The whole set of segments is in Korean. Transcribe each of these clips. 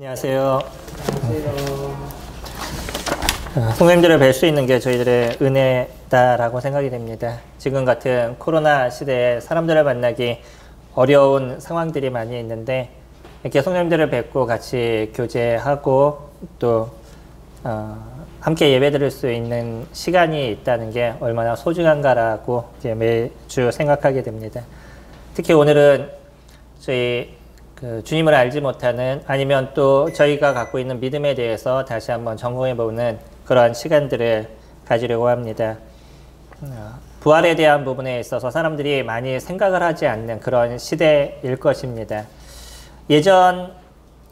안녕하세요. 선생님들을 뵐 수 있는 게 저희들의 은혜다라고 생각이 됩니다. 지금 같은 코로나 시대에 사람들을 만나기 어려운 상황들이 많이 있는데 이렇게 선생님들을 뵙고 같이 교제하고 또 함께 예배드릴 수 있는 시간이 있다는 게 얼마나 소중한가라고 이제 매주 생각하게 됩니다. 특히 오늘은 저희 주님을 알지 못하는 아니면 또 저희가 갖고 있는 믿음에 대해서 다시 한번 점검해보는 그런 시간들을 가지려고 합니다. 부활에 대한 부분에 있어서 사람들이 많이 생각을 하지 않는 그런 시대일 것입니다. 예전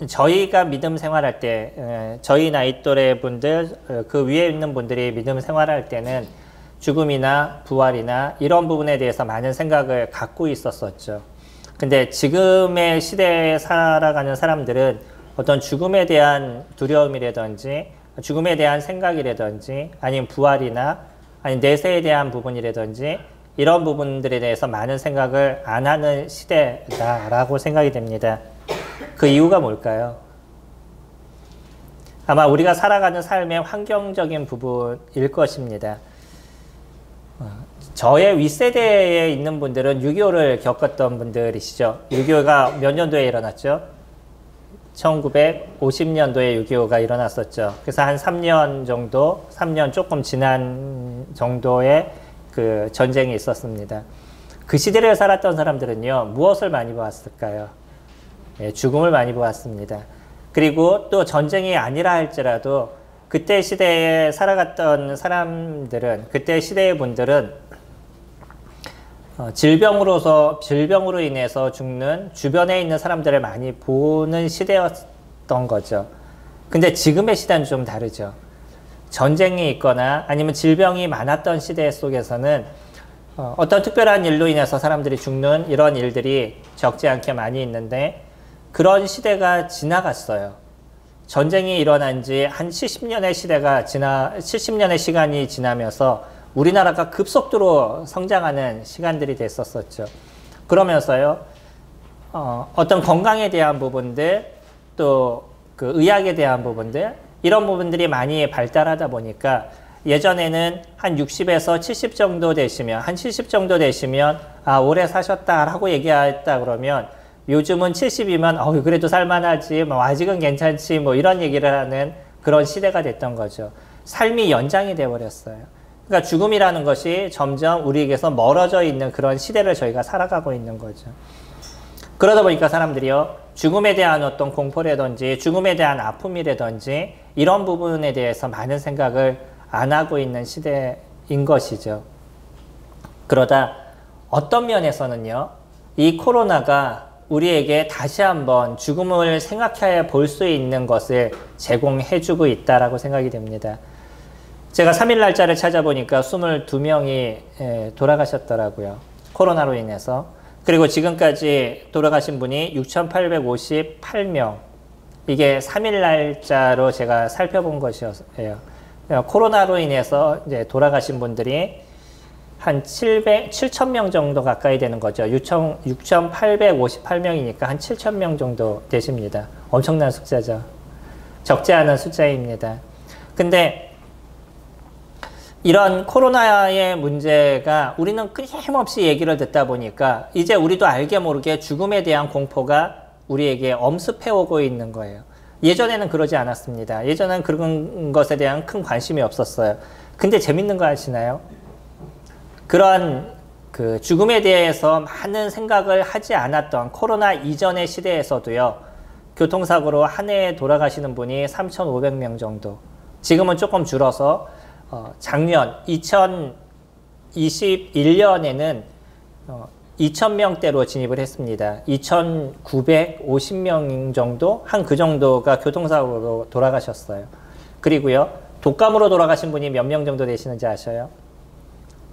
저희가 믿음 생활할 때 저희 나이 또래 분들 그 위에 있는 분들이 믿음 생활할 때는 죽음이나 부활이나 이런 부분에 대해서 많은 생각을 갖고 있었었죠. 근데 지금의 시대에 살아가는 사람들은 어떤 죽음에 대한 두려움이라든지 죽음에 대한 생각이라든지 아니면 부활이나 아니면 내세에 대한 부분이라든지 이런 부분들에 대해서 많은 생각을 안 하는 시대다라고 생각이 됩니다. 그 이유가 뭘까요? 아마 우리가 살아가는 삶의 환경적인 부분일 것입니다. 저의 윗세대에 있는 분들은 6.25를 겪었던 분들이시죠. 6.25가 몇 년도에 일어났죠? 1950년도에 6.25가 일어났었죠. 그래서 한 3년 정도, 3년 조금 지난 정도의 그 전쟁이 있었습니다. 그 시대를 살았던 사람들은요, 무엇을 많이 보았을까요? 죽음을 많이 보았습니다. 그리고 또 전쟁이 아니라 할지라도 그때 시대에 살아갔던 사람들은, 그때 시대의 분들은 질병으로 인해서 죽는 주변에 있는 사람들을 많이 보는 시대였던 거죠. 근데 지금의 시대는 좀 다르죠. 전쟁이 있거나 아니면 질병이 많았던 시대 속에서는 어떤 특별한 일로 인해서 사람들이 죽는 이런 일들이 적지 않게 많이 있는데 그런 시대가 지나갔어요. 전쟁이 일어난 지 한 70년의 시간이 지나면서 우리나라가 급속도로 성장하는 시간들이 됐었었죠. 그러면서요, 어떤 건강에 대한 부분들, 또 그 의학에 대한 부분들, 이런 부분들이 많이 발달하다 보니까 예전에는 한 60에서 70 정도 되시면, 한 70 정도 되시면, 아, 오래 사셨다라고 얘기했다 그러면 요즘은 70이면, 그래도 살만하지, 뭐, 아직은 괜찮지, 뭐, 이런 얘기를 하는 그런 시대가 됐던 거죠. 삶이 연장이 되어버렸어요. 그러니까 죽음이라는 것이 점점 우리에게서 멀어져 있는 그런 시대를 저희가 살아가고 있는 거죠. 그러다 보니까 사람들이요, 죽음에 대한 어떤 공포라든지 죽음에 대한 아픔이라든지 이런 부분에 대해서 많은 생각을 안 하고 있는 시대인 것이죠. 그러다 어떤 면에서는요, 이 코로나가 우리에게 다시 한번 죽음을 생각해 볼 수 있는 것을 제공해주고 있다라고 생각이 됩니다. 제가 3일 날짜를 찾아보니까 22명이 돌아가셨더라고요. 코로나로 인해서. 그리고 지금까지 돌아가신 분이 6,858명. 이게 3일 날짜로 제가 살펴본 것이었어요. 코로나로 인해서 이제 돌아가신 분들이 한 7,000명 정도 가까이 되는 거죠. 6,858명이니까 한 7,000명 정도 되십니다. 엄청난 숫자죠. 적지 않은 숫자입니다. 근데 이런 코로나의 문제가 우리는 끊임없이 얘기를 듣다 보니까 이제 우리도 알게 모르게 죽음에 대한 공포가 우리에게 엄습해오고 있는 거예요. 예전에는 그러지 않았습니다. 예전엔 그런 것에 대한 큰 관심이 없었어요. 근데 재밌는 거 아시나요? 그런 그 죽음에 대해서 많은 생각을 하지 않았던 코로나 이전의 시대에서도요, 교통사고로 한 해에 돌아가시는 분이 3,500명 정도. 지금은 조금 줄어서 작년 2021년에는 2,000명대로 진입을 했습니다. 2,950명 정도? 한 그 정도가 교통사고로 돌아가셨어요. 그리고요, 독감으로 돌아가신 분이 몇 명 정도 되시는지 아셔요?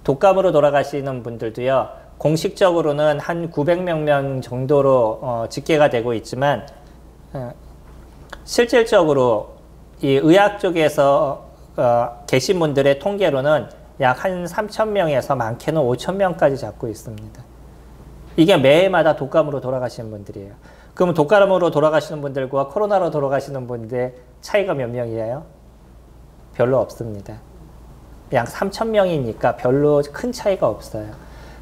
독감으로 돌아가시는 분들도요, 공식적으로는 한 900명 정도로 집계가 되고 있지만 실질적으로 이 의학 쪽에서 계신 분들의 통계로는 약 한 3,000명에서 많게는 5,000명까지 잡고 있습니다. 이게 매해마다 독감으로 돌아가시는 분들이에요. 그럼 독감으로 돌아가시는 분들과 코로나로 돌아가시는 분들 차이가 몇 명이에요? 별로 없습니다. 약 3,000명이니까 별로 큰 차이가 없어요.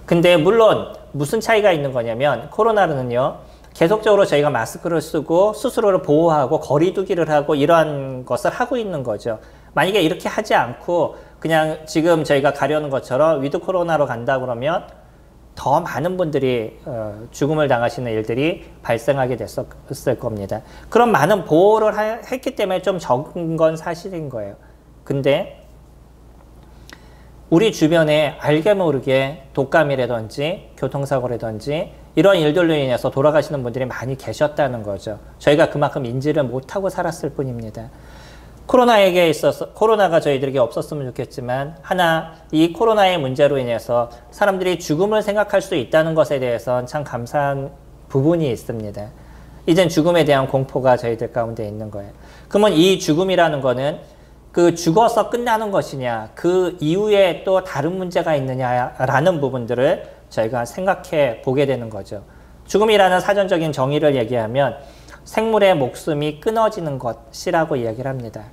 근데 물론 무슨 차이가 있는 거냐면 코로나는요. 계속적으로 저희가 마스크를 쓰고 스스로를 보호하고 거리 두기를 하고 이러한 것을 하고 있는 거죠. 만약에 이렇게 하지 않고 그냥 지금 저희가 가려는 것처럼 위드 코로나로 간다 그러면 더 많은 분들이 죽음을 당하시는 일들이 발생하게 됐을 겁니다. 그런 많은 보호를 했기 때문에 좀 적은 건 사실인 거예요. 근데 우리 주변에 알게 모르게 독감이라든지 교통사고라든지 이런 일들로 인해서 돌아가시는 분들이 많이 계셨다는 거죠. 저희가 그만큼 인지를 못하고 살았을 뿐입니다. 코로나에게 있어서 코로나가 저희들에게 없었으면 좋겠지만 하나 이 코로나의 문제로 인해서 사람들이 죽음을 생각할 수 있다는 것에 대해서는 참 감사한 부분이 있습니다. 이젠 죽음에 대한 공포가 저희들 가운데 있는 거예요. 그러면 이 죽음이라는 거는 그 죽어서 끝나는 것이냐 그 이후에 또 다른 문제가 있느냐라는 부분들을 저희가 생각해 보게 되는 거죠. 죽음이라는 사전적인 정의를 얘기하면 생물의 목숨이 끊어지는 것이라고 이야기를 합니다.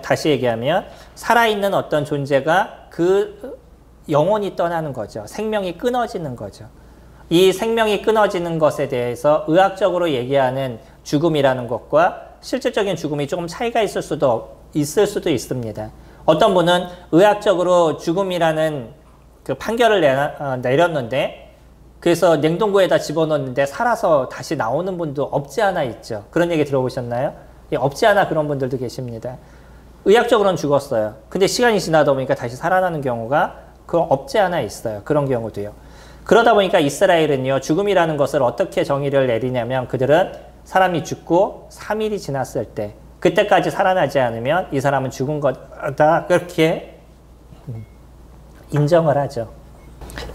다시 얘기하면 살아있는 어떤 존재가 그 영혼이 떠나는 거죠. 생명이 끊어지는 거죠. 이 생명이 끊어지는 것에 대해서 의학적으로 얘기하는 죽음이라는 것과 실질적인 죽음이 조금 차이가 있을 수도 있습니다. 어떤 분은 의학적으로 죽음이라는 그 판결을 내렸는데 그래서 냉동고에다 집어넣는데 살아서 다시 나오는 분도 없지 않아 있죠. 그런 얘기 들어보셨나요? 예, 없지 않아 그런 분들도 계십니다. 의학적으로는 죽었어요. 근데 시간이 지나다 보니까 다시 살아나는 경우가 없지 않아 있어요. 그런 경우도요. 그러다 보니까 이스라엘은요. 죽음이라는 것을 어떻게 정의를 내리냐면 그들은 사람이 죽고 3일이 지났을 때 그때까지 살아나지 않으면 이 사람은 죽은 거다 그렇게 인정을 하죠.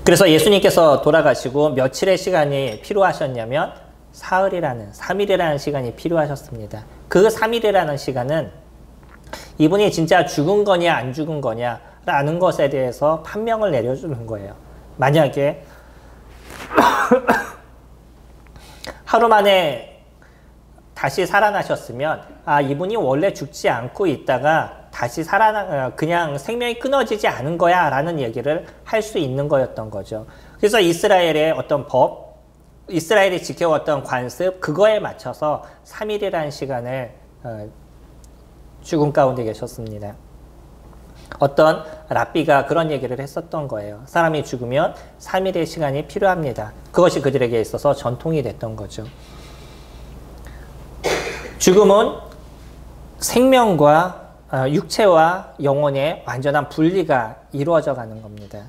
그래서 예수님께서 돌아가시고 며칠의 시간이 필요하셨냐면 사흘이라는 3일이라는 시간이 필요하셨습니다. 그 3일이라는 시간은 이분이 진짜 죽은 거냐 안 죽은 거냐 라는 것에 대해서 판명을 내려주는 거예요. 만약에 하루 만에 다시 살아나셨으면 이분이 원래 죽지 않고 있다가 다시 그냥 생명이 끊어지지 않은 거야 라는 얘기를 할 수 있는 거였던 거죠. 그래서 이스라엘의 어떤 법, 이스라엘이 지켜왔던 관습, 그거에 맞춰서 3일이라는 시간을 죽음 가운데 계셨습니다. 어떤 랍비가 그런 얘기를 했었던 거예요. 사람이 죽으면 3일의 시간이 필요합니다. 그것이 그들에게 있어서 전통이 됐던 거죠. 죽음은 생명과 육체와 영혼의 완전한 분리가 이루어져 가는 겁니다.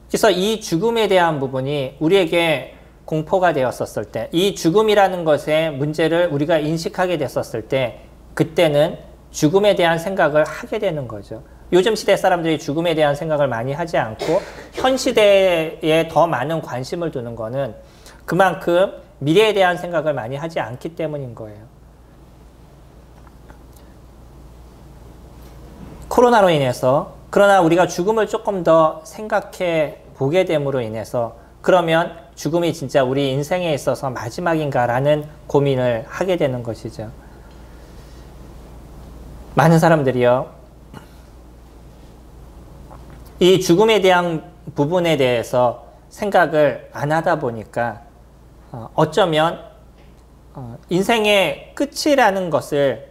그래서 이 죽음에 대한 부분이 우리에게 공포가 되었었을 때, 이 죽음이라는 것의 문제를 우리가 인식하게 됐었을 때, 그때는 죽음에 대한 생각을 하게 되는 거죠. 요즘 시대 사람들이 죽음에 대한 생각을 많이 하지 않고 현 시대에 더 많은 관심을 두는 거는 그만큼 미래에 대한 생각을 많이 하지 않기 때문인 거예요. 코로나로 인해서 그러나 우리가 죽음을 조금 더 생각해 보게 됨으로 인해서 그러면 죽음이 진짜 우리 인생에 있어서 마지막인가라는 고민을 하게 되는 것이죠. 많은 사람들이요. 이 죽음에 대한 부분에 대해서 생각을 안 하다 보니까 어쩌면 인생의 끝이라는 것을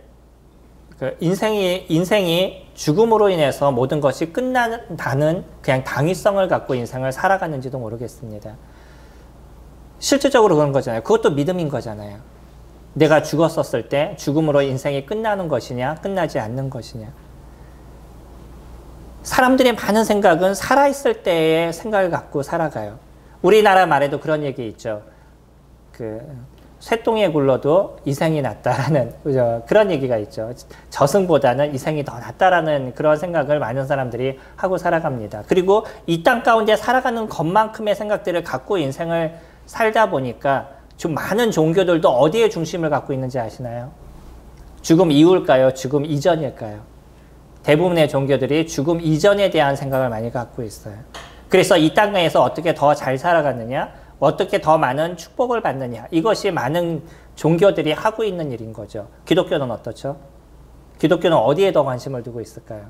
인생이 죽음으로 인해서 모든 것이 끝난다는 그냥 당위성을 갖고 인생을 살아가는지도 모르겠습니다. 실질적으로 그런 거잖아요. 그것도 믿음인 거잖아요. 내가 죽었었을 때 죽음으로 인생이 끝나는 것이냐, 끝나지 않는 것이냐. 사람들의 많은 생각은 살아있을 때의 생각을 갖고 살아가요. 우리나라 말에도 그런 얘기 있죠. 쇠똥에 굴러도 이생이 낫다라는 그런 얘기가 있죠. 저승보다는 이생이 더 낫다라는 그런 생각을 많은 사람들이 하고 살아갑니다. 그리고 이 땅 가운데 살아가는 것만큼의 생각들을 갖고 인생을 살다 보니까 좀 많은 종교들도 어디에 중심을 갖고 있는지 아시나요? 죽음 이후일까요? 죽음 이전일까요? 대부분의 종교들이 죽음 이전에 대한 생각을 많이 갖고 있어요. 그래서 이 땅에서 어떻게 더 잘 살아가느냐, 어떻게 더 많은 축복을 받느냐. 이것이 많은 종교들이 하고 있는 일인 거죠. 기독교는 어떻죠? 기독교는 어디에 더 관심을 두고 있을까요?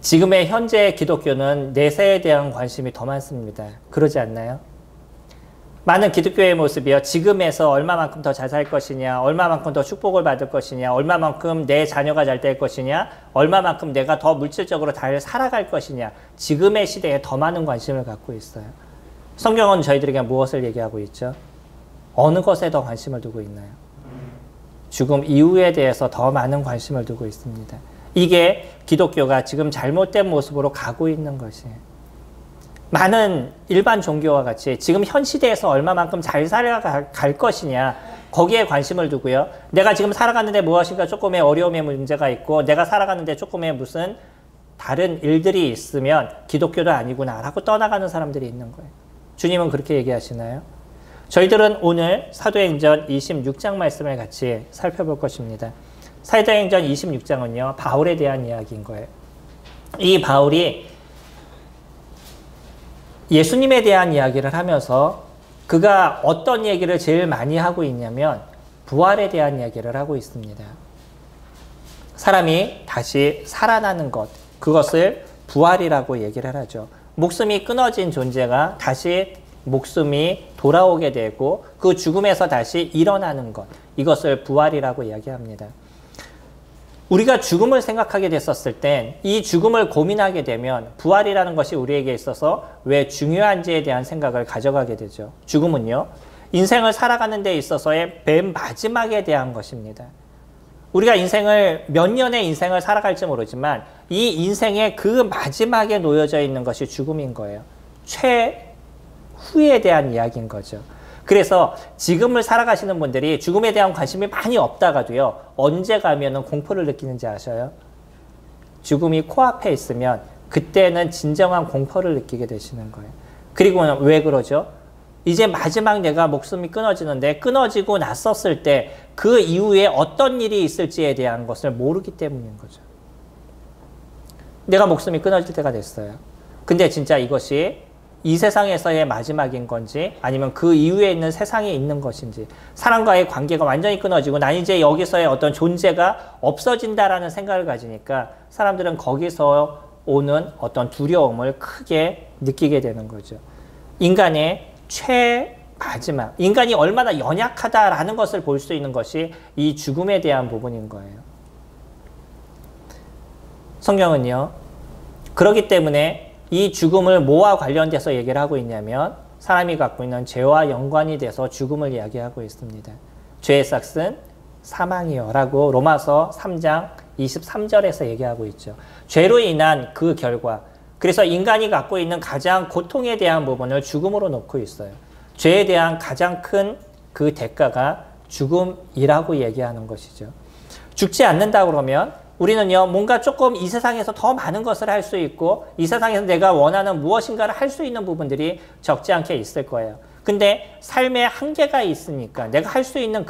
지금의 현재 기독교는 내세에 대한 관심이 더 많습니다. 그러지 않나요? 많은 기독교의 모습이요. 지금에서 얼마만큼 더 잘 살 것이냐, 얼마만큼 더 축복을 받을 것이냐, 얼마만큼 내 자녀가 잘 될 것이냐, 얼마만큼 내가 더 물질적으로 잘 살아갈 것이냐, 지금의 시대에 더 많은 관심을 갖고 있어요. 성경은 저희들에게 무엇을 얘기하고 있죠? 어느 것에 더 관심을 두고 있나요? 죽음 이후에 대해서 더 많은 관심을 두고 있습니다. 이게 기독교가 지금 잘못된 모습으로 가고 있는 것이에요. 많은 일반 종교와 같이 지금 현 시대에서 얼마만큼 잘 살아갈 것이냐, 거기에 관심을 두고요. 내가 지금 살아가는데 무엇인가 조금의 어려움의 문제가 있고 내가 살아가는데 조금의 무슨 다른 일들이 있으면 기독교도 아니구나 라고 떠나가는 사람들이 있는 거예요. 주님은 그렇게 얘기하시나요? 저희들은 오늘 사도행전 26장 말씀을 같이 살펴볼 것입니다. 사도행전 26장은요. 바울에 대한 이야기인 거예요. 이 바울이 예수님에 대한 이야기를 하면서 그가 어떤 얘기를 제일 많이 하고 있냐면 부활에 대한 이야기를 하고 있습니다. 사람이 다시 살아나는 것, 그것을 부활이라고 얘기를 하죠. 목숨이 끊어진 존재가 다시 목숨이 돌아오게 되고 그 죽음에서 다시 일어나는 것, 이것을 부활이라고 이야기합니다. 우리가 죽음을 생각하게 됐었을 땐 이 죽음을 고민하게 되면 부활이라는 것이 우리에게 있어서 왜 중요한지에 대한 생각을 가져가게 되죠. 죽음은요, 인생을 살아가는 데 있어서의 맨 마지막에 대한 것입니다. 우리가 인생을 몇 년의 인생을 살아갈지 모르지만 이 인생의 그 마지막에 놓여져 있는 것이 죽음인 거예요. 최후에 대한 이야기인 거죠. 그래서 지금을 살아가시는 분들이 죽음에 대한 관심이 많이 없다가도요, 언제 가면은 공포를 느끼는지 아셔요? 죽음이 코앞에 있으면 그때는 진정한 공포를 느끼게 되시는 거예요. 그리고 왜 그러죠? 이제 마지막 내가 목숨이 끊어지는데 끊어지고 났었을 때 그 이후에 어떤 일이 있을지에 대한 것을 모르기 때문인 거죠. 내가 목숨이 끊어질 때가 됐어요. 근데 진짜 이것이 이 세상에서의 마지막인 건지 아니면 그 이후에 있는 세상에 있는 것인지, 사람과의 관계가 완전히 끊어지고 난 이제 여기서의 어떤 존재가 없어진다라는 생각을 가지니까 사람들은 거기서 오는 어떤 두려움을 크게 느끼게 되는 거죠. 인간의 마지막, 인간이 얼마나 연약하다라는 것을 볼 수 있는 것이 이 죽음에 대한 부분인 거예요. 성경은요, 그렇기 때문에 이 죽음을 뭐와 관련돼서 얘기를 하고 있냐면 사람이 갖고 있는 죄와 연관이 돼서 죽음을 이야기하고 있습니다. 죄의 삭은 사망이요 라고 로마서 3장 23절에서 얘기하고 있죠. 죄로 인한 그 결과, 그래서 인간이 갖고 있는 가장 고통에 대한 부분을 죽음으로 놓고 있어요. 죄에 대한 가장 큰 그 대가가 죽음이라고 얘기하는 것이죠. 죽지 않는다 그러면 우리는요, 뭔가 조금 이 세상에서 더 많은 것을 할 수 있고 이 세상에서 내가 원하는 무엇인가를 할 수 있는 부분들이 적지 않게 있을 거예요. 근데 삶에 한계가 있으니까 내가 할 수 있는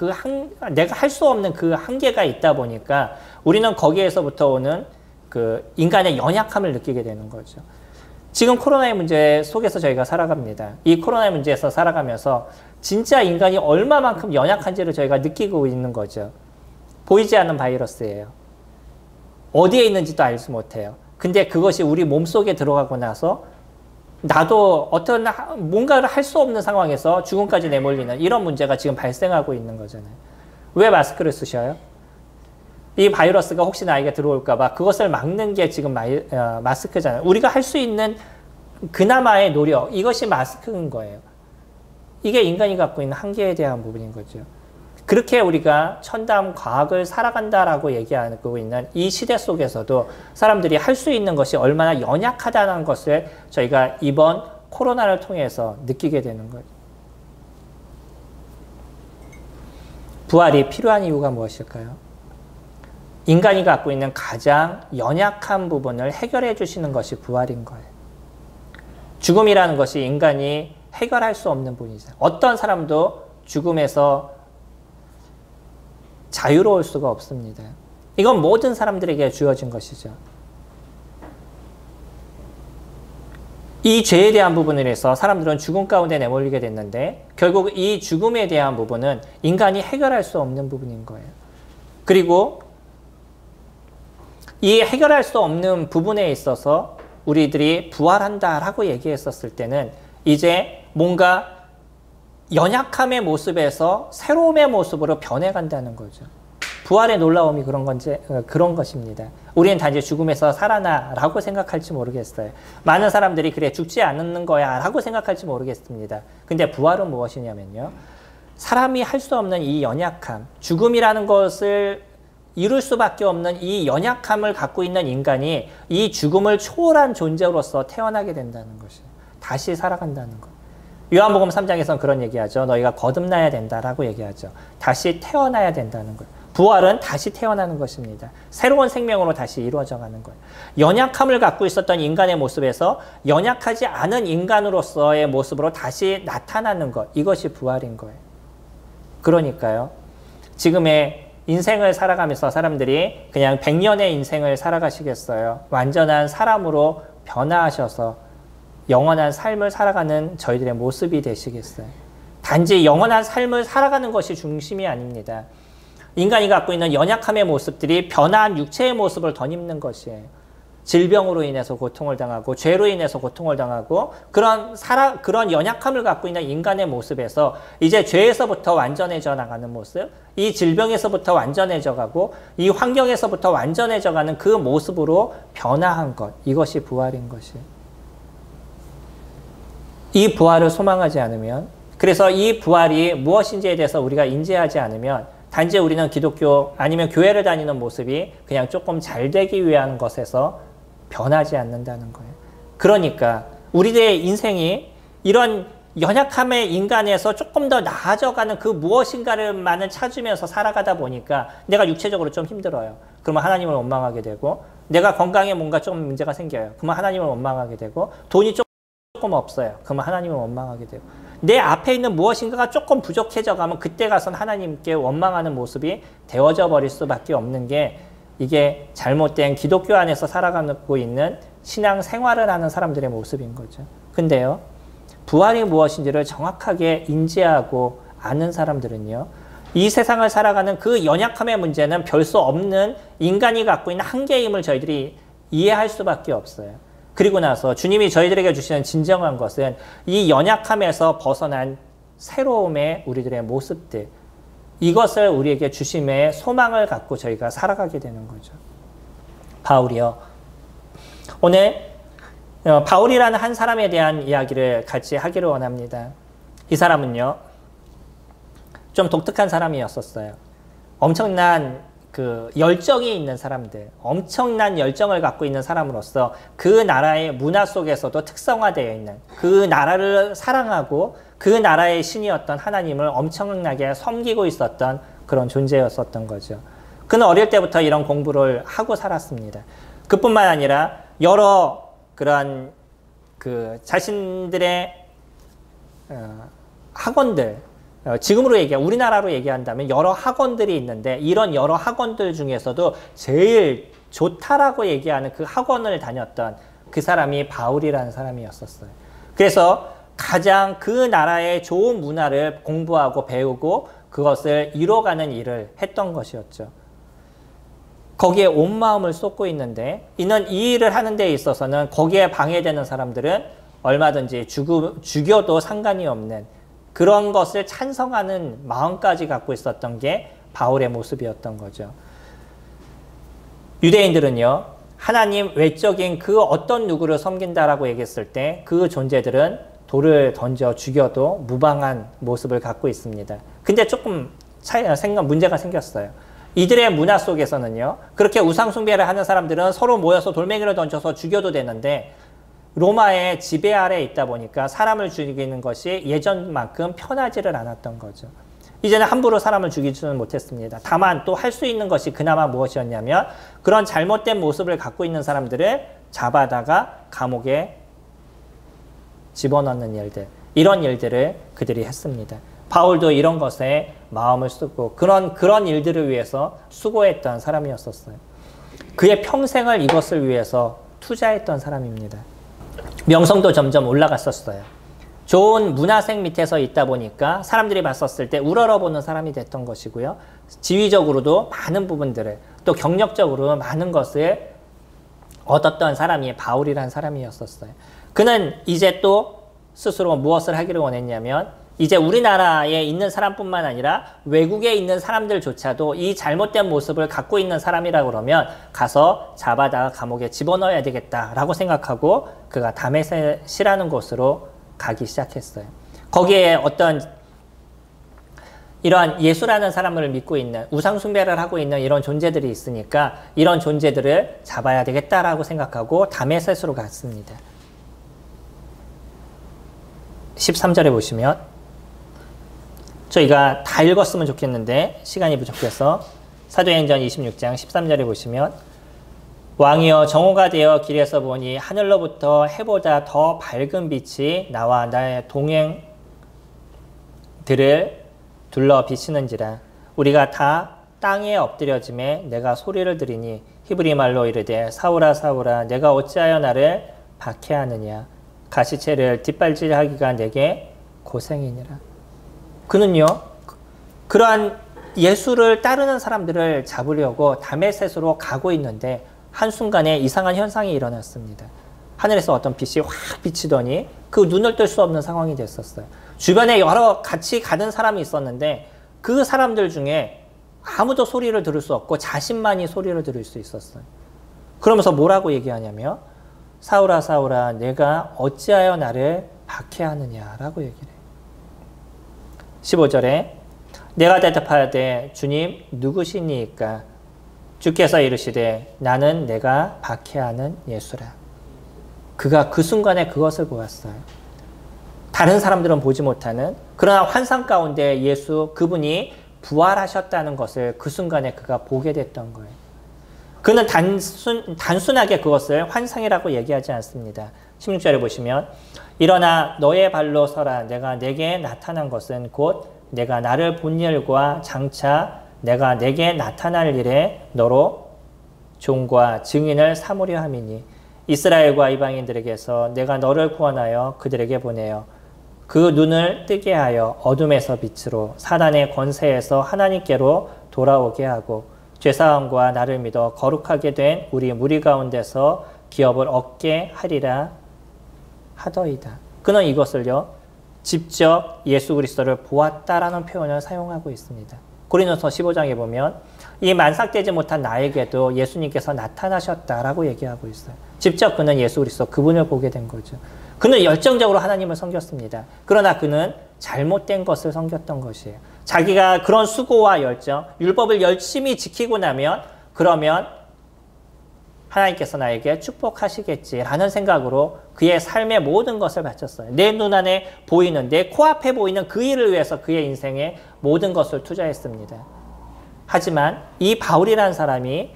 내가 할 수 없는 그 한계가 있다 보니까 우리는 거기에서부터 오는 그 인간의 연약함을 느끼게 되는 거죠. 지금 코로나의 문제 속에서 저희가 살아갑니다. 이 코로나의 문제에서 살아가면서 진짜 인간이 얼마만큼 연약한지를 저희가 느끼고 있는 거죠. 보이지 않는 바이러스예요. 어디에 있는지도 알지 못해요. 근데 그것이 우리 몸속에 들어가고 나서 나도 어떤 뭔가를 할 수 없는 상황에서 죽음까지 내몰리는 이런 문제가 지금 발생하고 있는 거잖아요. 왜 마스크를 쓰셔요? 이 바이러스가 혹시 나에게 들어올까 봐 그것을 막는 게 지금 마스크잖아요. 우리가 할 수 있는 그나마의 노력, 이것이 마스크인 거예요. 이게 인간이 갖고 있는 한계에 대한 부분인 거죠. 그렇게 우리가 첨단 과학을 살아간다라고 얘기하고 있는 이 시대 속에서도 사람들이 할 수 있는 것이 얼마나 연약하다는 것을 저희가 이번 코로나를 통해서 느끼게 되는 거예요. 부활이 필요한 이유가 무엇일까요? 인간이 갖고 있는 가장 연약한 부분을 해결해 주시는 것이 부활인 거예요. 죽음이라는 것이 인간이 해결할 수 없는 부분이죠. 어떤 사람도 죽음에서 자유로울 수가 없습니다. 이건 모든 사람들에게 주어진 것이죠. 이 죄에 대한 부분을 해서 사람들은 죽음 가운데 내몰리게 됐는데 결국 이 죽음에 대한 부분은 인간이 해결할 수 없는 부분인 거예요. 그리고 이 해결할 수 없는 부분에 있어서 우리들이 부활한다라고 얘기했었을 때는 이제 뭔가 연약함의 모습에서 새로움의 모습으로 변해간다는 거죠. 부활의 놀라움이 그런 것입니다. 우리는 단지 죽음에서 살아나라고 생각할지 모르겠어요. 많은 사람들이 그래 죽지 않는 거야 라고 생각할지 모르겠습니다. 근데 부활은 무엇이냐면요. 사람이 할 수 없는 이 연약함, 죽음이라는 것을 이룰 수밖에 없는 이 연약함을 갖고 있는 인간이 이 죽음을 초월한 존재로서 태어나게 된다는 것이에요. 다시 살아간다는 것. 요한복음 3장에서는 그런 얘기하죠. 너희가 거듭나야 된다라고 얘기하죠. 다시 태어나야 된다는 거예요. 부활은 다시 태어나는 것입니다. 새로운 생명으로 다시 이루어져가는 거예요. 연약함을 갖고 있었던 인간의 모습에서 연약하지 않은 인간으로서의 모습으로 다시 나타나는 것. 이것이 부활인 거예요. 그러니까요. 지금의 인생을 살아가면서 사람들이 그냥 100년의 인생을 살아가시겠어요. 완전한 사람으로 변화하셔서 영원한 삶을 살아가는 저희들의 모습이 되시겠어요. 단지 영원한 삶을 살아가는 것이 중심이 아닙니다. 인간이 갖고 있는 연약함의 모습들이 변화한 육체의 모습을 덧입는 것이에요. 질병으로 인해서 고통을 당하고 죄로 인해서 고통을 당하고 그런 연약함을 갖고 있는 인간의 모습에서 이제 죄에서부터 완전해져 나가는 모습, 이 질병에서부터 완전해져 가고 이 환경에서부터 완전해져 가는 그 모습으로 변화한 것, 이것이 부활인 것이에요. 이 부활을 소망하지 않으면, 그래서 이 부활이 무엇인지에 대해서 우리가 인지하지 않으면 단지 우리는 기독교 아니면 교회를 다니는 모습이 그냥 조금 잘 되기 위한 것에서 변하지 않는다는 거예요. 그러니까 우리들의 인생이 이런 연약함의 인간에서 조금 더 나아져가는 그 무엇인가를만을 찾으면서 살아가다 보니까 내가 육체적으로 좀 힘들어요. 그러면 하나님을 원망하게 되고, 내가 건강에 뭔가 좀 문제가 생겨요. 그러면 하나님을 원망하게 되고, 돈이 조금 없어요. 그러면 하나님을 원망하게 되고, 내 앞에 있는 무엇인가가 조금 부족해져 가면 그때 가선 하나님께 원망하는 모습이 되어져 버릴 수밖에 없는 게, 이게 잘못된 기독교 안에서 살아가고 있는 신앙 생활을 하는 사람들의 모습인 거죠. 근데요, 부활이 무엇인지를 정확하게 인지하고 아는 사람들은요, 이 세상을 살아가는 그 연약함의 문제는 별 수 없는 인간이 갖고 있는 한계임을 저희들이 이해할 수밖에 없어요. 그리고 나서 주님이 저희들에게 주시는 진정한 것은 이 연약함에서 벗어난 새로움의 우리들의 모습들, 이것을 우리에게 주심의 소망을 갖고 저희가 살아가게 되는 거죠. 바울이요. 오늘 바울이라는 한 사람에 대한 이야기를 같이 하기를 원합니다. 이 사람은요, 좀 독특한 사람이었었어요. 엄청난 열정이 있는 사람들, 엄청난 열정을 갖고 있는 사람으로서 그 나라의 문화 속에서도 특성화되어 있는, 그 나라를 사랑하고 그 나라의 신이었던 하나님을 엄청나게 섬기고 있었던 그런 존재였었던 거죠. 그는 어릴 때부터 이런 공부를 하고 살았습니다. 그뿐만 아니라 여러 그런 자신들의 학원들, 지금으로 우리나라로 얘기한다면 여러 학원들이 있는데, 이런 여러 학원들 중에서도 제일 좋다라고 얘기하는 그 학원을 다녔던 그 사람이 바울이라는 사람이었었어요. 그래서 가장 그 나라의 좋은 문화를 공부하고 배우고 그것을 이뤄가는 일을 했던 것이었죠. 거기에 온 마음을 쏟고 있는데, 이는 이 일을 하는 데 있어서는 거기에 방해되는 사람들은 얼마든지 죽여도 상관이 없는 그런 것을 찬성하는 마음까지 갖고 있었던 게 바울의 모습이었던 거죠. 유대인들은요, 하나님 외적인 그 어떤 누구를 섬긴다라고 얘기했을 때 그 존재들은 돌을 던져 죽여도 무방한 모습을 갖고 있습니다. 근데 조금 문제가 생겼어요. 이들의 문화 속에서는요, 그렇게 우상숭배를 하는 사람들은 서로 모여서 돌멩이를 던져서 죽여도 되는데, 로마의 지배 아래에 있다 보니까 사람을 죽이는 것이 예전만큼 편하지를 않았던 거죠. 이제는 함부로 사람을 죽이지는 못했습니다. 다만 또 할 수 있는 것이 그나마 무엇이었냐면, 그런 잘못된 모습을 갖고 있는 사람들을 잡아다가 감옥에 집어넣는 일들, 이런 일들을 그들이 했습니다. 바울도 이런 것에 마음을 쓰고 그런 일들을 위해서 수고했던 사람이었었어요. 그의 평생을 이것을 위해서 투자했던 사람입니다. 명성도 점점 올라갔었어요. 좋은 문화생 밑에서 있다 보니까 사람들이 봤었을 때 우러러보는 사람이 됐던 것이고요. 지위적으로도 많은 부분들을, 또 경력적으로 많은 것을 얻었던 사람이 바울이라는 사람이었었어요. 그는 이제 또 스스로 무엇을 하기를 원했냐면, 이제 우리나라에 있는 사람뿐만 아니라 외국에 있는 사람들조차도 이 잘못된 모습을 갖고 있는 사람이라고 그러면 가서 잡아다가 감옥에 집어넣어야 되겠다라고 생각하고 그가 다메섹이라는 곳으로 가기 시작했어요. 거기에 어떤 이러한 예수라는 사람을 믿고 있는, 우상숭배를 하고 있는 이런 존재들이 있으니까 이런 존재들을 잡아야 되겠다라고 생각하고 다메섹으로 갔습니다. 13절에 보시면, 저희가 다 읽었으면 좋겠는데 시간이 부족해서 사도행전 26장 13절에 보시면, 왕이여 정오가 되어 길에서 보니 하늘로부터 해보다 더 밝은 빛이 나와 나의 동행들을 둘러 비치는지라. 우리가 다 땅에 엎드려짐에 내가 소리를 들으니 히브리 말로 이르되 사울아 사울아 내가 어찌하여 나를 박해하느냐. 가시체를 뒷발질하기가 내게 고생이니라. 그는요, 그러한 예수를 따르는 사람들을 잡으려고 다메섹으로 가고 있는데 한순간에 이상한 현상이 일어났습니다. 하늘에서 어떤 빛이 확 비치더니 그 눈을 뜰 수 없는 상황이 됐었어요. 주변에 여러 같이 가는 사람이 있었는데 그 사람들 중에 아무도 소리를 들을 수 없고 자신만이 소리를 들을 수 있었어요. 그러면서 뭐라고 얘기하냐면, 사울아 사울아 내가 어찌하여 나를 박해하느냐라고 얘기를 해요. 15절에 내가 대답하되 주님 누구시니까? 주께서 이르시되 나는 내가 박해하는 예수라. 그가 그 순간에 그것을 보았어요. 다른 사람들은 보지 못하는, 그러나 환상 가운데 예수 그분이 부활하셨다는 것을 그 순간에 그가 보게 됐던 거예요. 그는 단순하게 그것을 환상이라고 얘기하지 않습니다. 16절에 보시면, 일어나 너의 발로 서라. 내가 내게 나타난 것은 곧 내가 나를 본 일과 장차 내가 내게 나타날 일에 너로 종과 증인을 삼으려 함이니 이스라엘과 이방인들에게서 내가 너를 구원하여 그들에게 보내어 그 눈을 뜨게 하여 어둠에서 빛으로 사단의 권세에서 하나님께로 돌아오게 하고 죄사함과 나를 믿어 거룩하게 된 우리 무리 가운데서 기업을 얻게 하리라 하더이다. 그는 이것을요, 직접 예수 그리스도를 보았다라는 표현을 사용하고 있습니다. 고린도서 15장에 보면 이 만삭되지 못한 나에게도 예수님께서 나타나셨다라고 얘기하고 있어요. 직접 그는 예수 그리스도 그분을 보게 된 거죠. 그는 열정적으로 하나님을 섬겼습니다. 그러나 그는 잘못된 것을 섬겼던 것이에요. 자기가 그런 수고와 열정, 율법을 열심히 지키고 나면 그러면 하나님께서 나에게 축복하시겠지라는 생각으로 그의 삶의 모든 것을 바쳤어요. 내 눈안에 보이는, 내 코앞에 보이는 그 일을 위해서 그의 인생에 모든 것을 투자했습니다. 하지만 이 바울이라는 사람이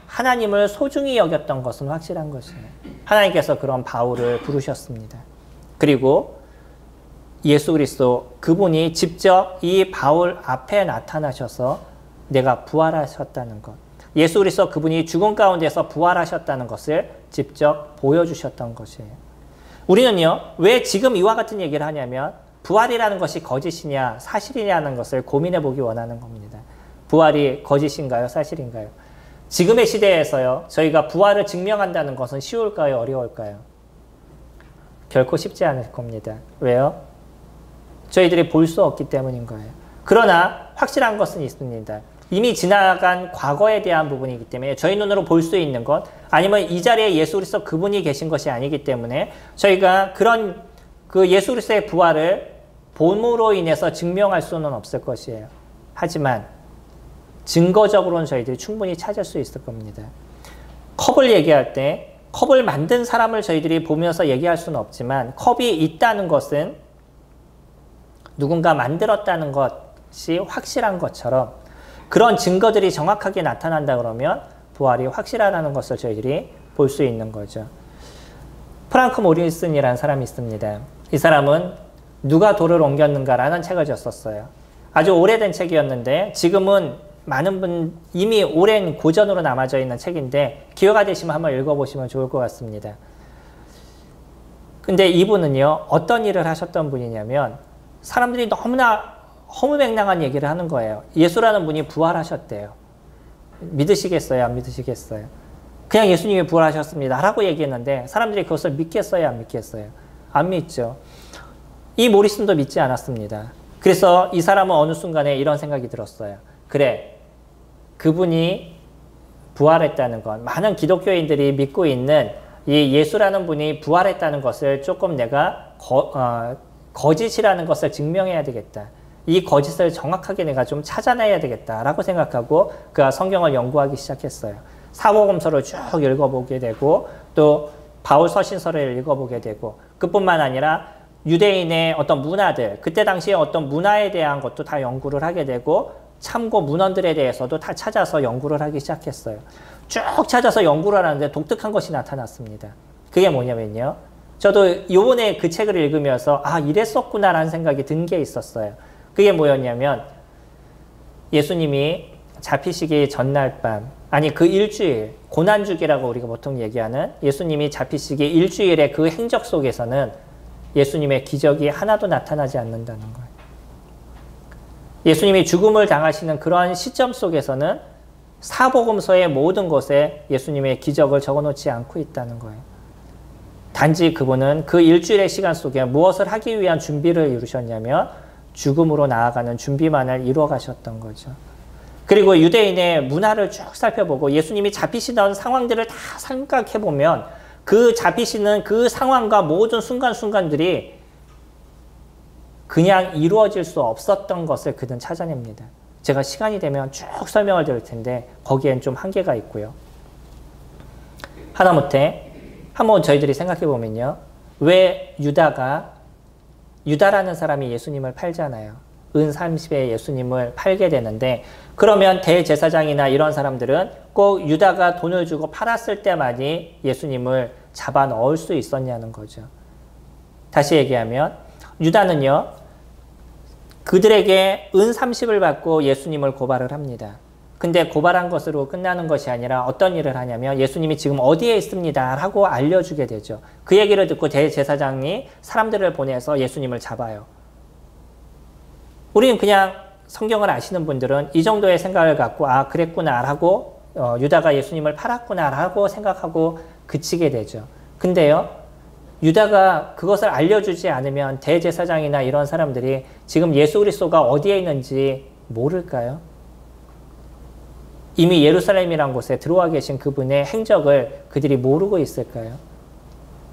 하나님을 소중히 여겼던 것은 확실한 것이에요. 하나님께서 그런 바울을 부르셨습니다. 그리고 예수 그리스도 그분이 직접 이 바울 앞에 나타나셔서 내가 부활하셨다는 것, 예수 그리스도 그분이 죽음 가운데서 부활하셨다는 것을 직접 보여주셨던 것이에요. 우리는요, 왜 지금 이와 같은 얘기를 하냐면 부활이라는 것이 거짓이냐 사실이냐는 것을 고민해 보기 원하는 겁니다. 부활이 거짓인가요? 사실인가요? 지금의 시대에서요, 저희가 부활을 증명한다는 것은 쉬울까요? 어려울까요? 결코 쉽지 않을 겁니다. 왜요? 저희들이 볼 수 없기 때문인 거예요. 그러나 확실한 것은 있습니다. 이미 지나간 과거에 대한 부분이기 때문에 저희 눈으로 볼 수 있는 것, 아니면 이 자리에 예수 그리스도 그분이 계신 것이 아니기 때문에 저희가 그런 그 예수 그리스도의 부활을 봄으로 인해서 증명할 수는 없을 것이에요. 하지만 증거적으로는 저희들이 충분히 찾을 수 있을 겁니다. 컵을 얘기할 때 컵을 만든 사람을 저희들이 보면서 얘기할 수는 없지만 컵이 있다는 것은 누군가 만들었다는 것이 확실한 것처럼 그런 증거들이 정확하게 나타난다 그러면 부활이 확실하다는 것을 저희들이 볼 수 있는 거죠. 프랑크 모리슨이라는 사람이 있습니다. 이 사람은 누가 돌을 옮겼는가라는 책을 썼었어요. 아주 오래된 책이었는데 지금은 많은 분 이미 오랜 고전으로 남아져 있는 책인데 기회가 되시면 한번 읽어보시면 좋을 것 같습니다. 근데 이분은요, 어떤 일을 하셨던 분이냐면 사람들이 너무나 허무맹랑한 얘기를 하는 거예요. 예수라는 분이 부활하셨대요. 믿으시겠어요? 안 믿으시겠어요? 그냥 예수님이 부활하셨습니다 라고 얘기했는데 사람들이 그것을 믿겠어요? 안 믿겠어요? 안 믿죠. 이 모리슨도 믿지 않았습니다. 그래서 이 사람은 어느 순간에 이런 생각이 들었어요. 그래, 그분이 부활했다는 건, 많은 기독교인들이 믿고 있는 이 예수라는 분이 부활했다는 것을 조금 내가 거짓이라는 것을 증명해야 되겠다. 이 거짓을 정확하게 내가 좀 찾아내야 되겠다라고 생각하고 그가 성경을 연구하기 시작했어요. 사복음서를 쭉 읽어보게 되고 또 바울 서신서를 읽어보게 되고, 그뿐만 아니라 유대인의 어떤 문화들, 그때 당시에 어떤 문화에 대한 것도 다 연구를 하게 되고 참고 문헌들에 대해서도 다 찾아서 연구를 하기 시작했어요. 쭉 찾아서 연구를 하는데 독특한 것이 나타났습니다. 그게 뭐냐면요, 저도 요번에 그 책을 읽으면서 아, 이랬었구나라는 생각이 든 게 있었어요. 그게 뭐였냐면 예수님이 잡히시기 전날 밤, 아니 그 일주일, 고난주기라고 우리가 보통 얘기하는 예수님이 잡히시기 일주일의 그 행적 속에서는 예수님의 기적이 하나도 나타나지 않는다는 거예요. 예수님이 죽음을 당하시는 그러한 시점 속에서는 사복음서의 모든 것에 예수님의 기적을 적어놓지 않고 있다는 거예요. 단지 그분은 그 일주일의 시간 속에 무엇을 하기 위한 준비를 이루셨냐면 죽음으로 나아가는 준비만을 이루어 가셨던 거죠. 그리고 유대인의 문화를 쭉 살펴보고 예수님이 잡히시던 상황들을 다 생각해보면 그 잡히시는 그 상황과 모든 순간순간들이 그냥 이루어질 수 없었던 것을 그는 찾아냅니다. 제가 시간이 되면 쭉 설명을 드릴 텐데 거기엔 좀 한계가 있고요. 하다못해 한번 저희들이 생각해보면요, 왜 유다라는 사람이 예수님을 팔잖아요. 은 30에 예수님을 팔게 되는데, 그러면 대제사장이나 이런 사람들은 꼭 유다가 돈을 주고 팔았을 때만이 예수님을 잡아 넣을 수 있었냐는 거죠. 다시 얘기하면 유다는요, 그들에게 은 30을 받고 예수님을 고발을 합니다. 근데 고발한 것으로 끝나는 것이 아니라 어떤 일을 하냐면 예수님이 지금 어디에 있습니다 라고 알려주게 되죠. 그 얘기를 듣고 대제사장이 사람들을 보내서 예수님을 잡아요. 우리는 그냥 성경을 아시는 분들은 이 정도의 생각을 갖고 아, 그랬구나 라고 유다가 예수님을 팔았구나 라고 생각하고 그치게 되죠. 근데요, 유다가 그것을 알려주지 않으면 대제사장이나 이런 사람들이 지금 예수 그리스도가 어디에 있는지 모를까요? 이미 예루살렘이란 곳에 들어와 계신 그분의 행적을 그들이 모르고 있을까요?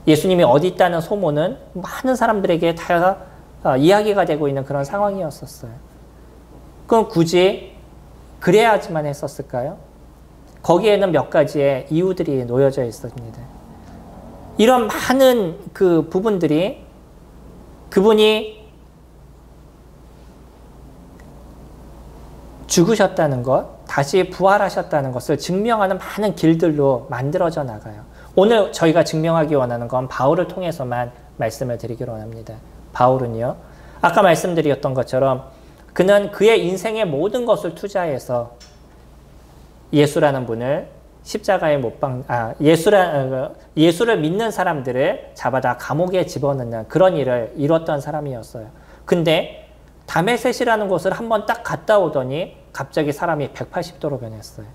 예수님이 어디 있다는 소문은 많은 사람들에게 다 이야기가 되고 있는 그런 상황이었었어요. 그럼 굳이 그래야지만 했었을까요? 거기에는 몇 가지의 이유들이 놓여져 있습니다. 이런 많은 그 부분들이 그분이 죽으셨다는 것, 다시 부활하셨다는 것을 증명하는 많은 길들로 만들어져 나가요. 오늘 저희가 증명하기 원하는 건 바울을 통해서만 말씀을 드리기로 원합니다. 바울은요, 아까 말씀드렸던 것처럼 그는 그의 인생의 모든 것을 투자해서 예수라는 분을 십자가에 예수를 믿는 사람들을 잡아다 감옥에 집어넣는 그런 일을 이뤘던 사람이었어요. 근데 다메섹이라는 곳을 한번 딱 갔다 오더니 갑자기 사람이 180도로 변했어요.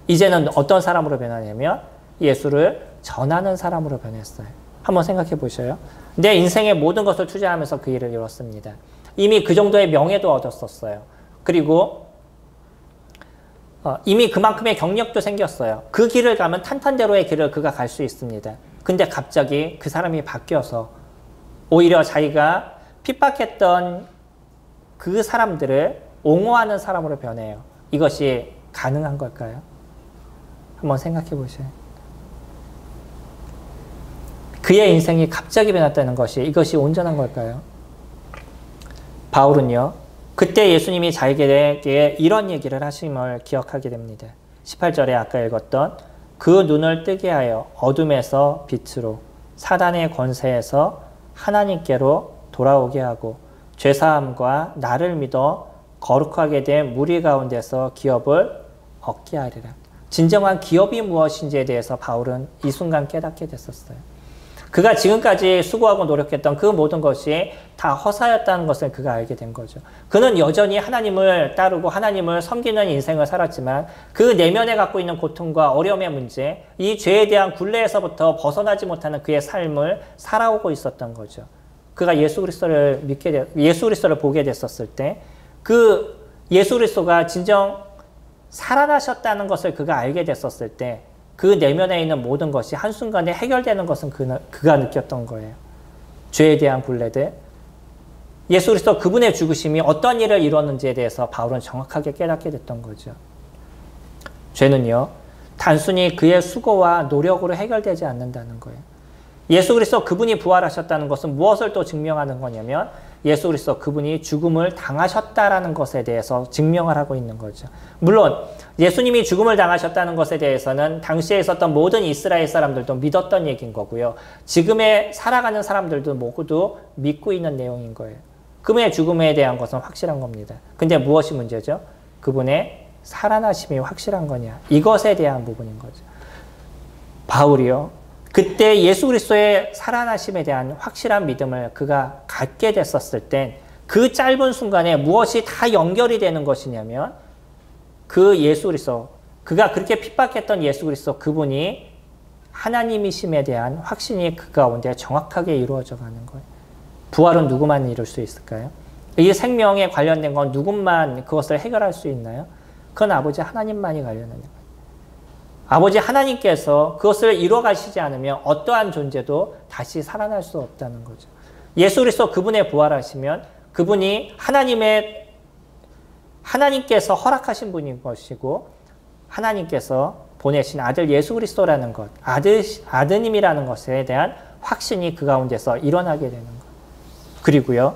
이제는 어떤 사람으로 변하냐면 예수를 전하는 사람으로 변했어요. 한번 생각해 보셔요. 내 인생의 모든 것을 투자하면서 그 일을 이뤘습니다. 이미 그 정도의 명예도 얻었었어요. 그리고 이미 그만큼의 경력도 생겼어요. 그 길을 가면 탄탄대로의 길을 그가 갈 수 있습니다. 근데 갑자기 그 사람이 바뀌어서 오히려 자기가 핍박했던 그 사람들을 옹호하는 사람으로 변해요. 이것이 가능한 걸까요? 한번 생각해 보세요. 그의 인생이 갑자기 변했다는 것이 이것이 온전한 걸까요? 바울은요, 그때 예수님이 자기에게 이런 얘기를 하심을 기억하게 됩니다. 18절에 아까 읽었던 그 눈을 뜨게 하여 어둠에서 빛으로 사단의 권세에서 하나님께로 돌아오게 하고 죄사함과 나를 믿어 거룩하게 된 무리 가운데서 기업을 얻게 하리라. 진정한 기업이 무엇인지에 대해서 바울은 이 순간 깨닫게 됐었어요. 그가 지금까지 수고하고 노력했던 그 모든 것이 다 허사였다는 것을 그가 알게 된 거죠. 그는 여전히 하나님을 따르고 하나님을 섬기는 인생을 살았지만 그 내면에 갖고 있는 고통과 어려움의 문제, 이 죄에 대한 굴레에서부터 벗어나지 못하는 그의 삶을 살아오고 있었던 거죠. 그가 예수 그리스도를 예수 그리스도를 보게 됐었을 때 그 예수 그리스도가 진정 살아나셨다는 것을 그가 알게 됐었을 때 그 내면에 있는 모든 것이 한순간에 해결되는 것은 그가 느꼈던 거예요. 죄에 대한 굴레들, 예수 그리스도 그분의 죽으심이 어떤 일을 이뤘는지에 대해서 바울은 정확하게 깨닫게 됐던 거죠. 죄는요, 단순히 그의 수고와 노력으로 해결되지 않는다는 거예요. 예수 그리스도 그분이 부활하셨다는 것은 무엇을 또 증명하는 거냐면 예수 그리스도 그분이 죽음을 당하셨다라는 것에 대해서 증명을 하고 있는 거죠. 물론 예수님이 죽음을 당하셨다는 것에 대해서는 당시에 있었던 모든 이스라엘 사람들도 믿었던 얘기인 거고요. 지금의 살아가는 사람들도 모두 믿고 있는 내용인 거예요. 그분의 죽음에 대한 것은 확실한 겁니다. 근데 무엇이 문제죠? 그분의 살아나심이 확실한 거냐? 이것에 대한 부분인 거죠. 바울이요, 그때 예수 그리스도의 살아나심에 대한 확실한 믿음을 그가 갖게 됐었을 땐 그 짧은 순간에 무엇이 다 연결이 되는 것이냐면 그 예수 그리스도, 그가 그렇게 핍박했던 예수 그리스도 그분이 하나님이심에 대한 확신이 그 가운데 정확하게 이루어져 가는 거예요. 부활은 누구만 이룰 수 있을까요? 이 생명에 관련된 건 누구만 그것을 해결할 수 있나요? 그건 아버지 하나님만이 관련된 거예요. 아버지 하나님께서 그것을 이루어 가시지 않으면 어떠한 존재도 다시 살아날 수 없다는 거죠. 예수 그리스도 그분의 부활하시면 그분이 하나님께서 허락하신 분인 것이고 하나님께서 보내신 아들 예수 그리스도라는 것, 아드님이라는 것에 대한 확신이 그 가운데서 일어나게 되는 것. 그리고요,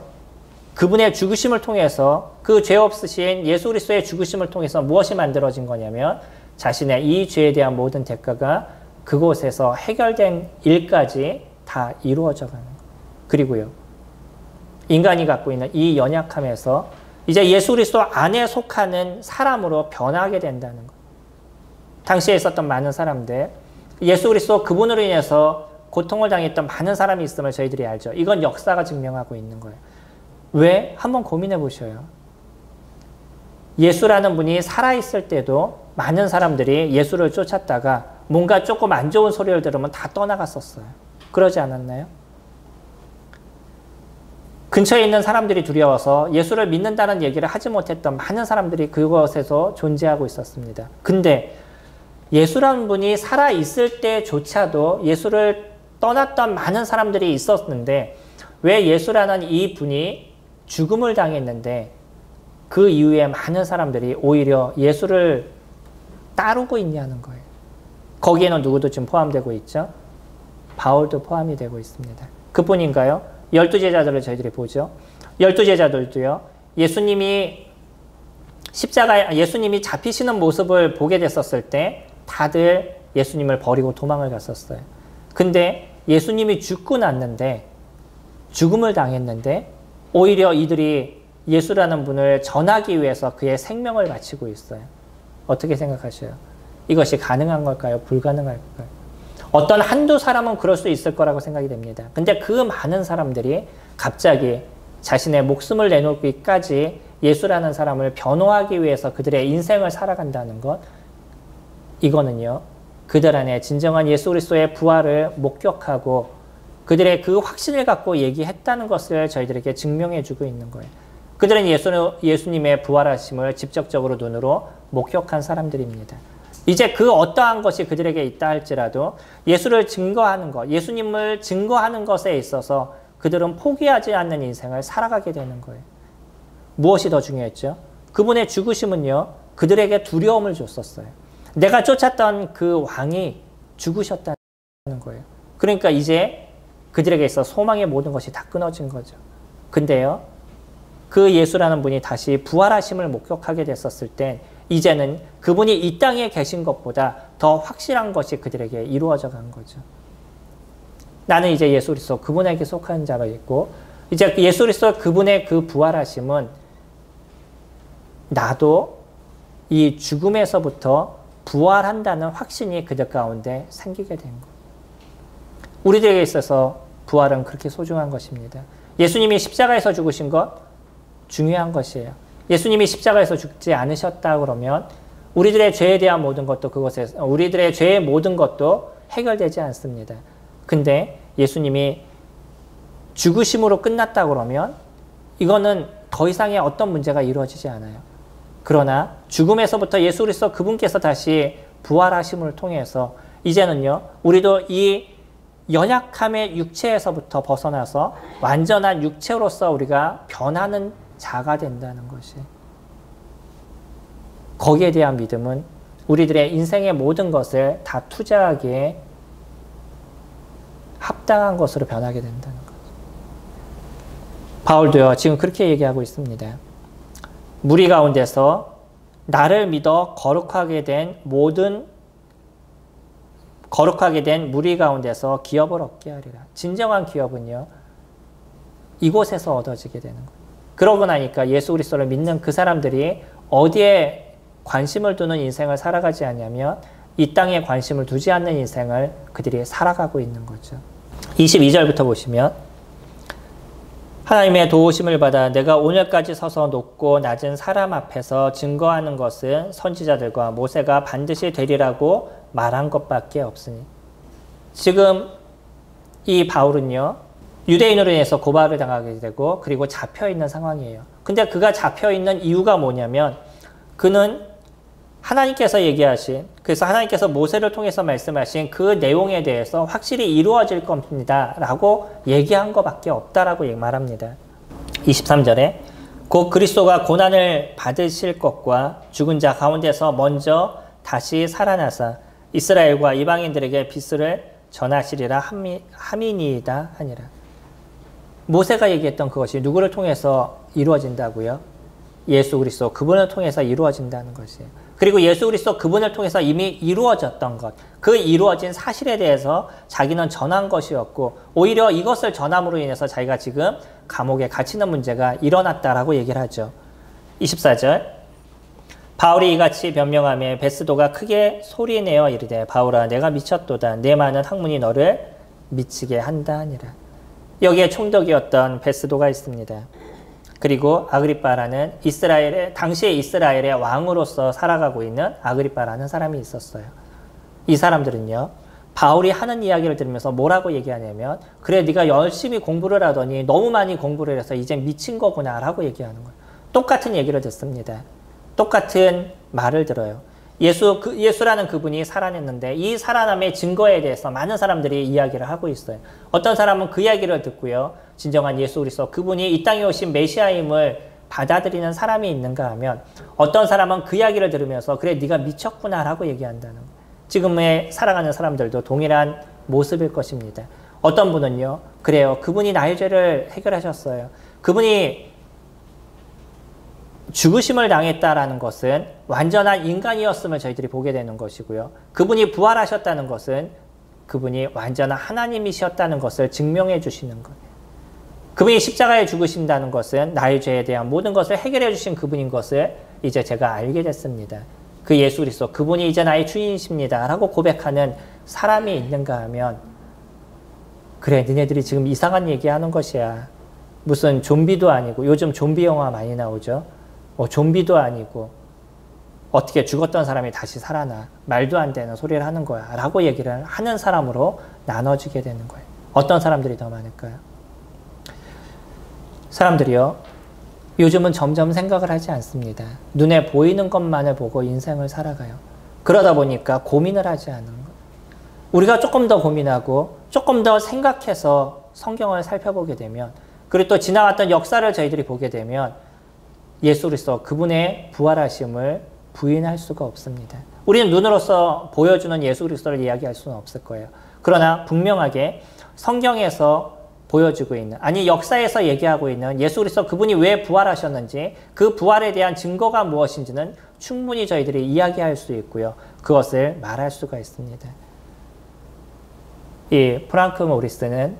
그분의 죽으심을 통해서 그 죄 없으신 예수 그리스도의 죽으심을 통해서 무엇이 만들어진 거냐면 자신의 이 죄에 대한 모든 대가가 그곳에서 해결된 일까지 다 이루어져 가는 것. 그리고요, 인간이 갖고 있는 이 연약함에서 이제 예수 그리스도 안에 속하는 사람으로 변하게 된다는 것. 당시에 있었던 많은 사람들, 예수 그리스도 그분으로 인해서 고통을 당했던 많은 사람이 있음을 저희들이 알죠. 이건 역사가 증명하고 있는 거예요. 왜? 한번 고민해 보셔요. 예수라는 분이 살아있을 때도 많은 사람들이 예수를 쫓았다가 뭔가 조금 안 좋은 소리를 들으면 다 떠나갔었어요. 그러지 않았나요? 근처에 있는 사람들이 두려워서 예수를 믿는다는 얘기를 하지 못했던 많은 사람들이 그곳에서 존재하고 있었습니다. 근데 예수라는 분이 살아있을 때조차도 예수를 떠났던 많은 사람들이 있었는데 왜 예수라는 이 분이 죽음을 당했는데 그 이후에 많은 사람들이 오히려 예수를 따르고 있냐는 거예요. 거기에는 누구도 지금 포함되고 있죠? 바울도 포함이 되고 있습니다. 그뿐인가요? 12제자들을 저희들이 보죠. 12제자들도요. 예수님이 잡히시는 모습을 보게 됐었을 때 다들 예수님을 버리고 도망을 갔었어요. 근데 예수님이 죽고 났는데, 죽음을 당했는데 오히려 이들이 예수라는 분을 전하기 위해서 그의 생명을 바치고 있어요. 어떻게 생각하셔요? 이것이 가능한 걸까요? 불가능할까요? 어떤 한두 사람은 그럴 수 있을 거라고 생각이 됩니다. 근데 그 많은 사람들이 갑자기 자신의 목숨을 내놓기까지 예수라는 사람을 변호하기 위해서 그들의 인생을 살아간다는 것, 이거는요, 그들 안에 진정한 예수 그리스도의 부활을 목격하고 그들의 그 확신을 갖고 얘기했다는 것을 저희들에게 증명해주고 있는 거예요. 그들은 예수님의 부활하심을 직접적으로 눈으로 목격한 사람들입니다. 이제 그 어떠한 것이 그들에게 있다 할지라도 예수를 증거하는 것, 예수님을 증거하는 것에 있어서 그들은 포기하지 않는 인생을 살아가게 되는 거예요. 무엇이 더 중요했죠? 그분의 죽으심은요, 그들에게 두려움을 줬었어요. 내가 쫓았던 그 왕이 죽으셨다는 거예요. 그러니까 이제 그들에게 있어 소망의 모든 것이 다 끊어진 거죠. 근데요, 그 예수라는 분이 다시 부활하심을 목격하게 됐었을 때 이제는 그분이 이 땅에 계신 것보다 더 확실한 것이 그들에게 이루어져 간 거죠. 나는 이제 예수 그리스도 그분에게 속한 자가 있고 이제 예수 그리스도 그분의 그 부활하심은 나도 이 죽음에서부터 부활한다는 확신이 그들 가운데 생기게 된 거예요. 우리들에게 있어서 부활은 그렇게 소중한 것입니다. 예수님이 십자가에서 죽으신 것 중요한 것이에요. 예수님이 십자가에서 죽지 않으셨다 그러면 우리들의 죄에 대한 모든 것도 우리들의 죄의 모든 것도 해결되지 않습니다. 근데 예수님이 죽으심으로 끝났다 그러면 이거는 더 이상의 어떤 문제가 이루어지지 않아요. 그러나 죽음에서부터 예수 그리스도 그분께서 다시 부활하심을 통해서 이제는요, 우리도 이 연약함의 육체에서부터 벗어나서 완전한 육체로서 우리가 변하는 자가 된다는 것이, 거기에 대한 믿음은 우리들의 인생의 모든 것을 다 투자하기에 합당한 것으로 변하게 된다는 것. 바울도요, 지금 그렇게 얘기하고 있습니다. 무리 가운데서 나를 믿어 거룩하게 된 무리 가운데서 기업을 얻게 하리라. 진정한 기업은요, 이곳에서 얻어지게 되는 거예요. 그러고 나니까 예수 그리스도를 믿는 그 사람들이 어디에 관심을 두는 인생을 살아가지 않냐면 이 땅에 관심을 두지 않는 인생을 그들이 살아가고 있는 거죠. 22절부터 보시면 하나님의 도우심을 받아 내가 오늘까지 서서 높고 낮은 사람 앞에서 증거하는 것은 선지자들과 모세가 반드시 되리라고 말한 것밖에 없으니. 지금 이 바울은요, 유대인으로 인해서 고발을 당하게 되고 그리고 잡혀있는 상황이에요. 근데 그가 잡혀있는 이유가 뭐냐면 그는 하나님께서 얘기하신, 그래서 하나님께서 모세를 통해서 말씀하신 그 내용에 대해서 확실히 이루어질 겁니다 라고 얘기한 것밖에 없다라고 말합니다. 23절에 곧 그리스도가 고난을 받으실 것과 죽은 자 가운데서 먼저 다시 살아나사 이스라엘과 이방인들에게 빛을 전하시리라 함이니이다 하니라. 모세가 얘기했던 그것이 누구를 통해서 이루어진다고요? 예수 그리스도 그분을 통해서 이루어진다는 것이에요. 그리고 예수 그리스도 그분을 통해서 이미 이루어졌던 것, 그 이루어진 사실에 대해서 자기는 전한 것이었고 오히려 이것을 전함으로 인해서 자기가 지금 감옥에 갇히는 문제가 일어났다라고 얘기를 하죠. 24절 바울이 이같이 변명하며 베스도가 크게 소리내어 이르되 바울아 내가 미쳤도다. 내 많은 학문이 너를 미치게 한다 하니라. 여기에 총독이었던 베스도가 있습니다. 그리고 아그리빠라는 당시의 이스라엘의 왕으로서 살아가고 있는 아그리빠라는 사람이 있었어요. 이 사람들은요, 바울이 하는 이야기를 들으면서 뭐라고 얘기하냐면 그래 네가 열심히 공부를 하더니 너무 많이 공부를 해서 이제 미친 거구나 라고 얘기하는 거예요. 똑같은 얘기를 듣습니다. 똑같은 말을 들어요. 예수라는 그분이 살아냈는데 이 살아남의 증거에 대해서 많은 사람들이 이야기를 하고 있어요. 어떤 사람은 그 이야기를 듣고요, 진정한 예수 그리스도 그분이 이 땅에 오신 메시아임을 받아들이는 사람이 있는가 하면 어떤 사람은 그 이야기를 들으면서 그래 네가 미쳤구나 라고 얘기한다는 거예요. 지금의 살아가는 사람들도 동일한 모습일 것입니다. 어떤 분은요, 그래요, 그분이 나의 죄를 해결하셨어요. 그분이 죽으심을 당했다라는 것은 완전한 인간이었음을 저희들이 보게 되는 것이고요. 그분이 부활하셨다는 것은 그분이 완전한 하나님이셨다는 것을 증명해 주시는 거예요. 그분이 십자가에 죽으신다는 것은 나의 죄에 대한 모든 것을 해결해 주신 그분인 것을 이제 제가 알게 됐습니다. 그 예수 그리스도 그분이 이제 나의 주인이십니다 라고 고백하는 사람이 있는가 하면 그래 니네들이 지금 이상한 얘기하는 것이야. 무슨 좀비도 아니고, 요즘 좀비 영화 많이 나오죠. 좀비도 아니고 어떻게 죽었던 사람이 다시 살아나, 말도 안 되는 소리를 하는 거야 라고 얘기를 하는 사람으로 나눠지게 되는 거예요. 어떤 사람들이 더 많을까요? 사람들이요, 요즘은 점점 생각을 하지 않습니다. 눈에 보이는 것만을 보고 인생을 살아가요. 그러다 보니까 고민을 하지 않는 거예요. 우리가 조금 더 고민하고 조금 더 생각해서 성경을 살펴보게 되면, 그리고 또 지나갔던 역사를 저희들이 보게 되면 예수 그리스도 그분의 부활하심을 부인할 수가 없습니다. 우리는 눈으로서 보여주는 예수 그리스도를 이야기할 수는 없을 거예요. 그러나 분명하게 성경에서 보여주고 있는, 아니 역사에서 얘기하고 있는 예수 그리스도 그분이 왜 부활하셨는지, 그 부활에 대한 증거가 무엇인지는 충분히 저희들이 이야기할 수 있고요. 그것을 말할 수가 있습니다. 이 프랑크 모리스는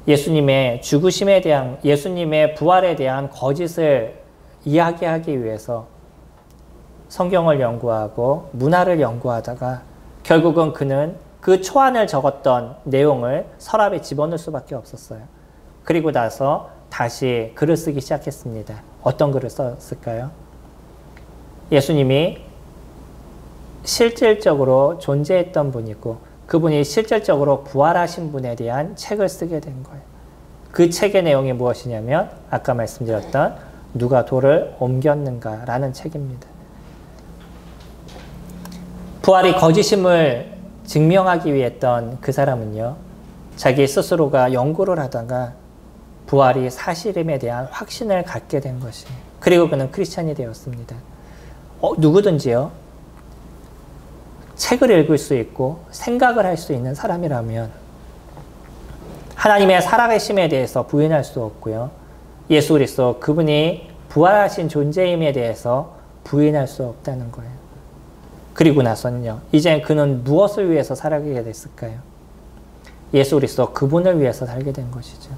예수님의 죽으심에 대한, 예수님의 부활에 대한 거짓을 이야기하기 위해서 성경을 연구하고 문화를 연구하다가 결국은 그는 그 초안을 적었던 내용을 서랍에 집어넣을 수밖에 없었어요. 그리고 나서 다시 글을 쓰기 시작했습니다. 어떤 글을 썼을까요? 예수님이 실질적으로 존재했던 분이고 그분이 실질적으로 부활하신 분에 대한 책을 쓰게 된 거예요. 그 책의 내용이 무엇이냐면 아까 말씀드렸던 누가 돌을 옮겼는가라는 책입니다. 부활이 거짓임을 증명하기 위해 했던 그 사람은요, 자기 스스로가 연구를 하다가 부활이 사실임에 대한 확신을 갖게 된 것이에요. 그리고 그는 크리스찬이 되었습니다. 누구든지요, 책을 읽을 수 있고 생각을 할 수 있는 사람이라면 하나님의 살아계심에 대해서 부인할 수 없고요, 예수 그리스도 그분이 부활하신 존재임에 대해서 부인할 수 없다는 거예요. 그리고 나서는요, 이제 그는 무엇을 위해서 살아가게 됐을까요? 예수 그리스도 그분을 위해서 살게 된 것이죠.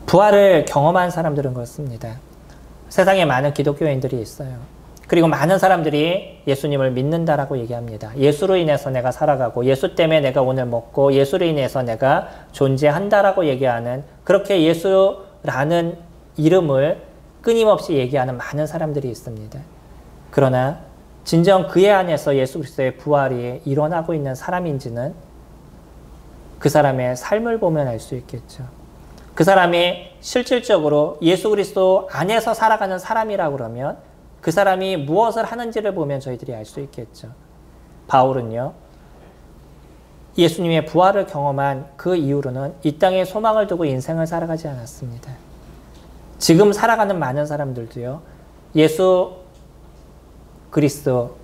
부활을 경험한 사람들은 그렇습니다. 세상에 많은 기독교인들이 있어요. 그리고 많은 사람들이 예수님을 믿는다라고 얘기합니다. 예수로 인해서 내가 살아가고 예수 때문에 내가 오늘 먹고 예수로 인해서 내가 존재한다라고 얘기하는, 그렇게 예수라는 이름을 끊임없이 얘기하는 많은 사람들이 있습니다. 그러나 진정 그의 안에서 예수 그리스도의 부활이 일어나고 있는 사람인지는 그 사람의 삶을 보면 알 수 있겠죠. 그 사람이 실질적으로 예수 그리스도 안에서 살아가는 사람이라고 그러면 그 사람이 무엇을 하는지를 보면 저희들이 알 수 있겠죠. 바울은요, 예수님의 부활을 경험한 그 이후로는 이 땅에 소망을 두고 인생을 살아가지 않았습니다. 지금 살아가는 많은 사람들도요, 예수 그리스도,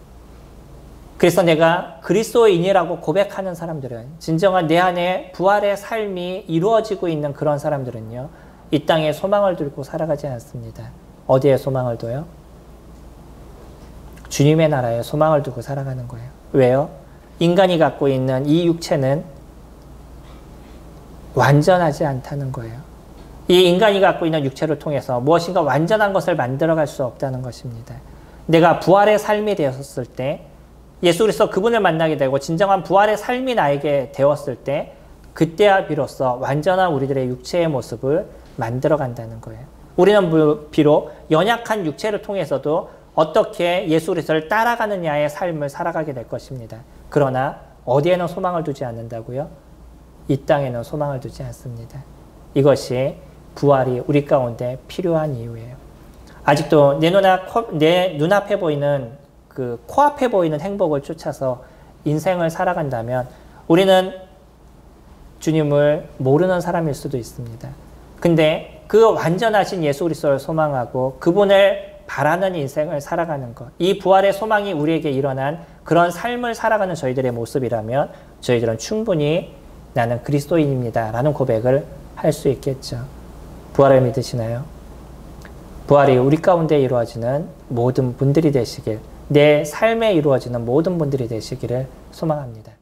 그래서 내가 그리스도인이라고 고백하는 사람들은, 진정한 내 안에 부활의 삶이 이루어지고 있는 그런 사람들은요, 이 땅에 소망을 들고 살아가지 않습니다. 어디에 소망을 둬요? 주님의 나라에 소망을 두고 살아가는 거예요. 왜요? 인간이 갖고 있는 이 육체는 완전하지 않다는 거예요. 이 인간이 갖고 있는 육체를 통해서 무엇인가 완전한 것을 만들어갈 수 없다는 것입니다. 내가 부활의 삶이 되었을 때, 예수 그리스도 그분을 만나게 되고 진정한 부활의 삶이 나에게 되었을 때, 그때야 비로소 완전한 우리들의 육체의 모습을 만들어 간다는 거예요. 우리는 비록 연약한 육체를 통해서도 어떻게 예수 그리스도를 따라가느냐의 삶을 살아가게 될 것입니다. 그러나 어디에는 소망을 두지 않는다고요? 이 땅에는 소망을 두지 않습니다. 이것이 부활이 우리 가운데 필요한 이유예요. 아직도 내 눈앞에 보이는 그 코앞에 보이는 행복을 쫓아서 인생을 살아간다면 우리는 주님을 모르는 사람일 수도 있습니다. 근데 그 완전하신 예수 그리스도를 소망하고 그분을 바라는 인생을 살아가는 것, 이 부활의 소망이 우리에게 일어난 그런 삶을 살아가는 저희들의 모습이라면 저희들은 충분히 나는 그리스도인입니다 라는 고백을 할 수 있겠죠. 부활을 믿으시나요? 부활이 우리 가운데 이루어지는 모든 분들이 되시길, 내 삶에 이루어지는 모든 분들이 되시기를 소망합니다.